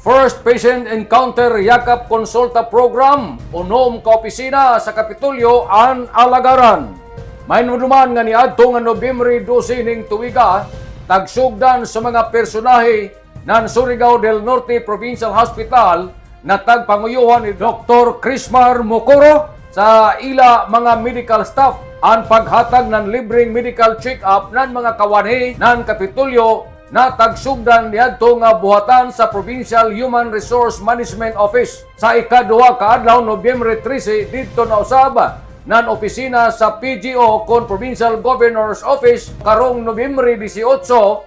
First Patient Encounter Yakap Konsulta Program unom ka opisina sa Kapitolyo an alagaran. May naduman nga niadto nga Nobyembre 12 ning tuiga tagsugdan sa mga personahe ng Surigao del Norte Provincial Hospital na tagpanguyuhan ni Dr. Crismar Mocoro sa ila mga medical staff ang paghatag ng libreng medical check-up ng mga kawani ng Kapitolyo na tagsugdan niadto nga buhatan sa Provincial Human Resource Management Office sa ikaduha ka adlaw Nobyembre 13 didto na usab nan opisina sa PGO kon Provincial Governor's Office karong Nobyembre 18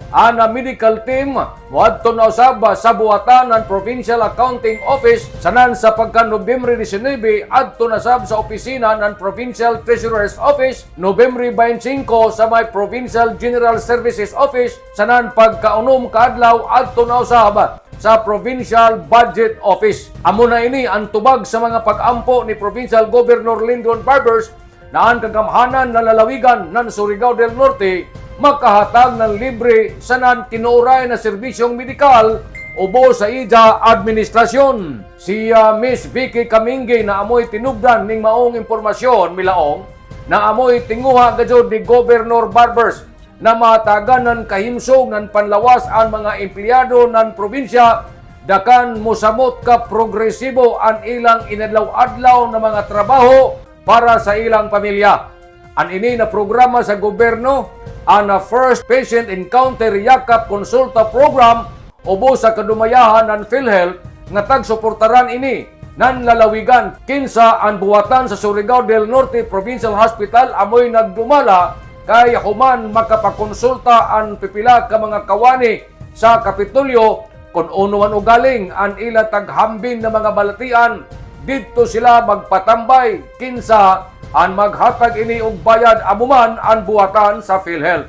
ang medical team moadto na usab sa buhatan ng Provincial Accounting Office sanan sa pagka Nobyembre 19 adto na sab sa opisina ng Provincial Treasurer's Office Nobyembre 25 sa may Provincial General Services Office sanan pagkaunom ka adlaw adto na usab sa Provincial Budget Office. Amo na ini ang tubag sa mga pag-ampo ni Provincial Governor Lyndon Barbers na ang kagamhanan na lalawigan ng Surigao del Norte makahatag ng libre sanan tinuray na serbisyong medikal ubo sa ija administrasyon. Si Miss Vicky Kamingi na amoy tinubdan ning maong impormasyon milaong na amoy tinguha gajud ni Governor Barbers na matagan ng kahimsog ng panlawas ang mga empleyado ng probinsya dakan mosamot ka progresibo ang ilang inadlaw-adlaw na mga trabaho para sa ilang pamilya. Ang ini na programa sa gobyerno ang First Patient Encounter Yakap Konsulta Program ubo sa kadumayahan ng PhilHealth nga tagsuportaran ini nan lalawigan kinsa ang buhatan sa Surigao del Norte Provincial Hospital amoy nagdumala kay human makapakonsulta ang pipila ka mga kawani sa Kapitolyo kung uno man ugaling ang ila taghambin na mga balatian didto sila magpatambay kinsa ang maghatag ini og bayad amuman ang buhatan sa PhilHealth.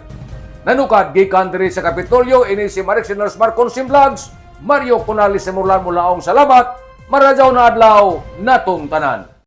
Nanukad gikan diri sa Kapitolyo ini si Marix Nurse Marconsim Vlogs, Mario Conali Simurlan mulaong salamat, maradyaw na adlaw natong tanan.